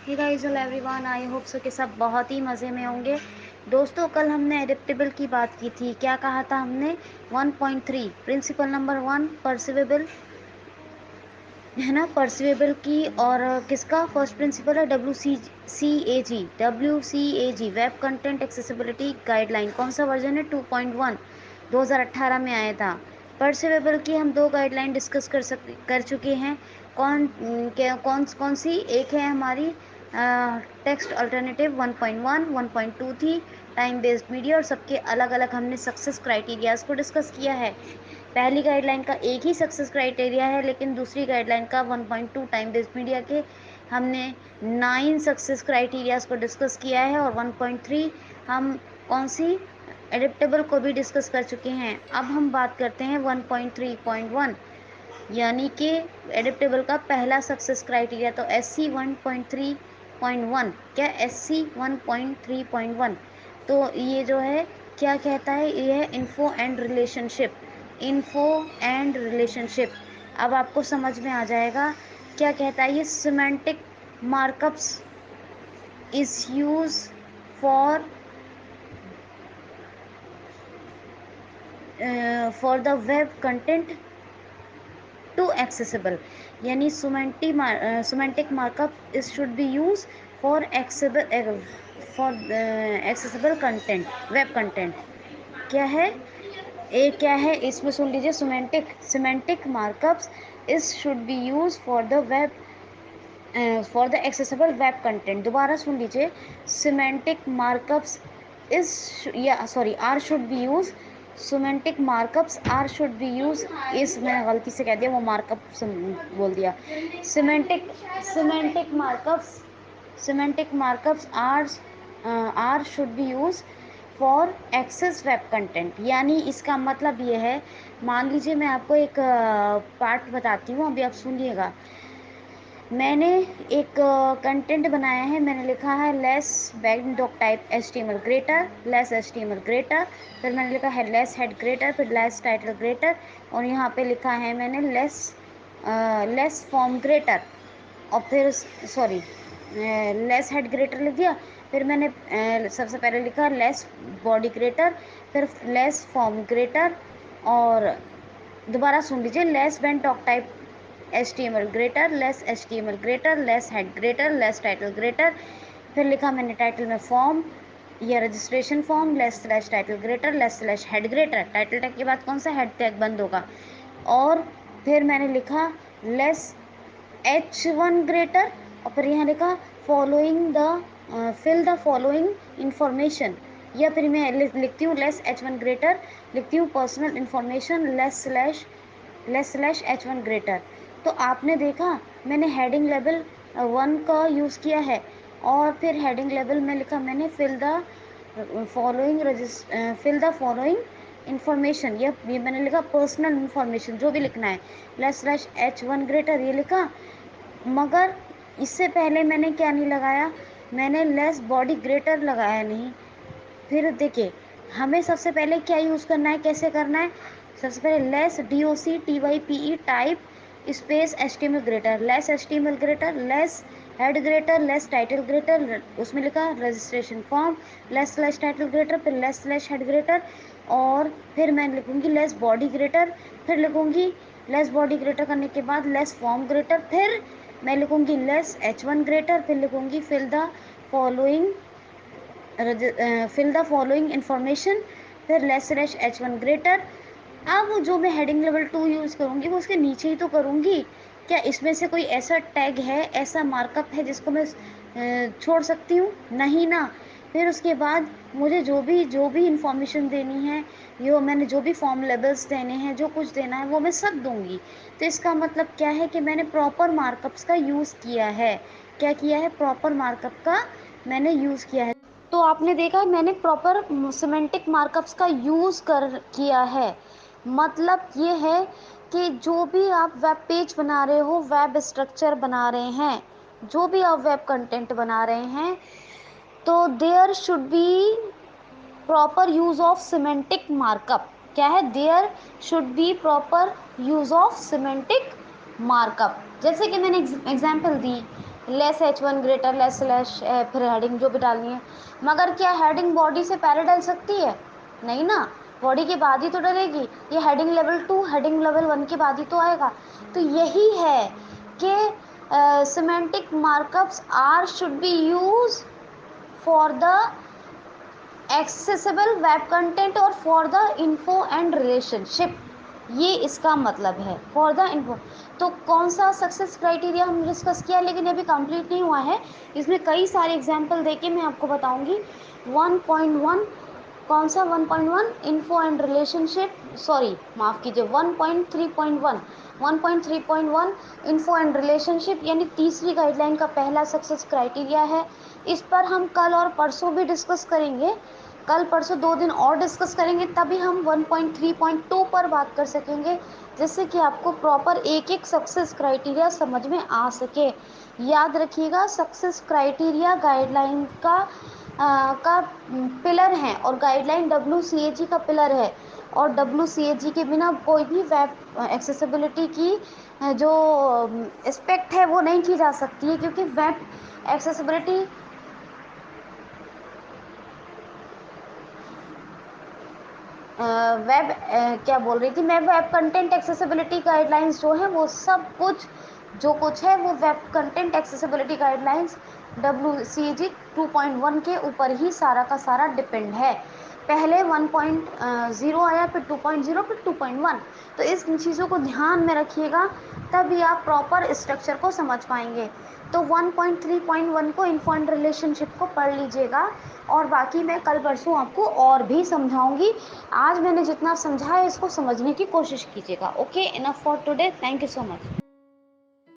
Hey guys hello everyone, I hope so कि सब बहुत ही मज़े में होंगे। दोस्तों, कल हमने एडेप्टेबल की बात की थी। क्या कहा था हमने? 1.3 प्रिंसिपल नंबर 1 परसिवेबल, है ना, परसिवेबल की। और किसका फर्स्ट प्रिंसिपल है? डब्ल्यू सी ए जी वेब कंटेंट एक्सेसिबिलिटी गाइडलाइन। कौन सा वर्जन है? 2.1 2018 में आया था। परसिवेबल की हम दो गाइडलाइन डिस्कस कर चुके हैं। कौन सी? एक है हमारी टेक्स्ट अल्टरनेटिव 1.1, 1.2 थी टाइम बेस्ड मीडिया, और सबके अलग अलग हमने सक्सेस क्राइटेरियाज को डिस्कस किया है। पहली गाइडलाइन का एक ही सक्सेस क्राइटेरिया है, लेकिन दूसरी गाइडलाइन का 1.2 टाइम बेस्ड मीडिया के हमने 9 सक्सेस क्राइटेरियाज को डिस्कस किया है। और 1.3 हम कौन सी एडेप्टेबल को भी डिस्कस कर चुके हैं। अब हम बात करते हैं 1.3.1, यानी कि एडेप्टेबल का पहला सक्सेस क्राइटेरिया। तो SC 1.3.1, क्या SC 1.3.1, तो ये जो है क्या कहता है? ये है info and relationship. Info and relationship, अब आपको समझ में आ जाएगा क्या कहता है ये। Semantic markups is use for the web content to accessible, यानी semantic markup is should be use for accessible content, web content. क्या है? एक क्या है इसमें? सुन लीजिए, semantic markups is should be use for the accessible web content. दोबारा सुन लीजिए, सिमेंटिक मार्कअप्स इज, या sorry, are should be use, semantic markups are should be use. इस मैंने गलती से कह दिया, वो मार्कअप बोल दिया। Semantic semantic markups semantic markups are should be use for access web content. यानी इसका मतलब ये है, मान लीजिए मैं आपको एक पार्ट बताती हूँ, अभी आप सुनिएगा। मैंने एक कंटेंट बनाया है, मैंने लिखा है less backed doc type HTML greater, less HTML greater, फिर मैंने लिखा है लेस हेड ग्रेटर, फिर लेस टाइटल ग्रेटर, और यहाँ पे लिखा है मैंने लेस फॉर्म ग्रेटर, और फिर सॉरी लेस हेड ग्रेटर लिख दिया। फिर मैंने सबसे पहले लिखा लेस बॉडी ग्रेटर, फिर लेस फॉर्म ग्रेटर, और दोबारा सुन लीजिए, less bent talk type HTML greater, less HTML greater, less head greater, less title greater. फिर लिखा मैंने टाइटल में फॉर्म या registration form, less slash title greater, less slash head greater. Title tag के बाद कौन सा? हेड टैग बंद होगा। और फिर मैंने लिखा लेस H1 ग्रेटर, और फिर यहाँ लिखा following the fill the following information, या फिर मैं लिखती हूँ लेस H1 ग्रेटर, लिखती हूँ personal information, less slash H1 greater. तो आपने देखा, मैंने हेडिंग लेवल 1 का यूज़ किया है, और फिर हेडिंग लेवल में लिखा मैंने फिल द फॉलोइंग इंफॉर्मेशन, ये मैंने लिखा पर्सनल इंफॉर्मेशन, जो भी लिखना है, लेस स्लैश H1 ग्रेटर, ये लिखा। मगर इससे पहले मैंने क्या नहीं लगाया? मैंने लेस बॉडी ग्रेटर लगाया नहीं। फिर देखिए, हमें सबसे पहले क्या यूज़ करना है, कैसे करना है? सबसे पहले less DOCTYPE type space HTML greater, less HTML greater, less head greater, less title greater, उसमें लिखा registration form, less slash title greater, फिर लेस स्लैश हेड ग्रेटर, और फिर मैं लिखूंगी लेस बॉडी ग्रेटर, फिर लिखूंगी लेस बॉडी ग्रेटर करने के बाद लेस फॉर्म ग्रेटर, फिर मैं लिखूंगी लेस H1 ग्रेटर, फिर लिखूंगी following fill the following information, फिर लेस स्लैश H1 ग्रेटर। अब जो मैं हेडिंग लेवल 2 यूज़ करूँगी वो उसके नीचे ही तो करूँगी। क्या इसमें से कोई ऐसा टैग है, ऐसा मार्कअप है जिसको मैं छोड़ सकती हूँ? नहीं ना। फिर उसके बाद मुझे जो भी इंफॉर्मेशन देनी है, यो मैंने जो भी फॉर्म लेबल्स देने हैं, जो कुछ देना है वो मैं सब दूंगी। तो इसका मतलब क्या है कि मैंने प्रॉपर मार्कअप्स का यूज़ किया है। क्या किया है? प्रॉपर मार्कअप का मैंने यूज़ किया है। तो आपने देखा, मैंने प्रॉपर सिमेंटिक मार्कअप्स का यूज़ कर किया है। मतलब ये है कि जो भी आप वेब पेज बना रहे हो, वेब स्ट्रक्चर बना रहे हैं, जो भी आप वेब कंटेंट बना रहे हैं, तो there should be proper use of semantic markup. क्या है? There should be proper use of semantic markup. जैसे कि मैंने एग्जाम्पल दी, less H1 greater less slash फिर हेडिंग जो भी डालनी है। मगर क्या हेडिंग बॉडी से पहले डल सकती है? नहीं ना, बॉडी के बाद ही तो डलेगी। ये हेडिंग लेवल 2 हेडिंग लेवल 1 के बाद ही तो आएगा। तो यही है कि semantic markups are should be use for the accessible web content और for the info and relationship, ये इसका मतलब है फॉर द इन्फो। तो कौन सा सक्सेस क्राइटेरिया हम डिस्कस किया, लेकिन अभी कंप्लीट नहीं हुआ है, इसमें कई सारे एग्जांपल देके मैं आपको बताऊंगी। 1.1 कौन सा? 1.1 इन्फो एंड रिलेशनशिप, सॉरी माफ कीजिए 1.3.1 1.3.1 इन्फो एंड रिलेशनशिप, यानी तीसरी गाइडलाइन का पहला सक्सेस क्राइटेरिया है। इस पर हम कल और परसों भी डिस्कस करेंगे, कल परसों 2 दिन और डिस्कस करेंगे, तभी हम 1.3.2 पर बात कर सकेंगे, जिससे कि आपको प्रॉपर एक एक सक्सेस क्राइटेरिया समझ में आ सके। याद रखिएगा, सक्सेस क्राइटेरिया गाइडलाइन का पिलर है, और गाइडलाइन WCAG का पिलर है, और WCAG के बिना कोई भी वेब एक्सेसिबिलिटी की जो एस्पेक्ट है वो नहीं की जा सकती है, क्योंकि वेब एक्सेसिबिलिटी वेब क्या बोल रही थी मैं, वेब कंटेंट एक्सेसिबिलिटी गाइडलाइंस जो है वो सब कुछ जो कुछ है वो web content accessibility guidelines WCAG 2.1 के ऊपर ही सारा का सारा डिपेंड है। पहले 1.0 आया, फिर 2.0, फिर 2.1। तो इस चीज़ों को ध्यान में रखिएगा, तभी आप प्रॉपर स्ट्रक्चर को समझ पाएंगे। तो 1.3.1 को इन्फो एंड रिलेशनशिप को पढ़ लीजिएगा, और बाकी मैं कल परसों आपको और भी समझाऊंगी। आज मैंने जितना समझा है इसको समझने की कोशिश कीजिएगा। Okay, enough for today, thank you so much.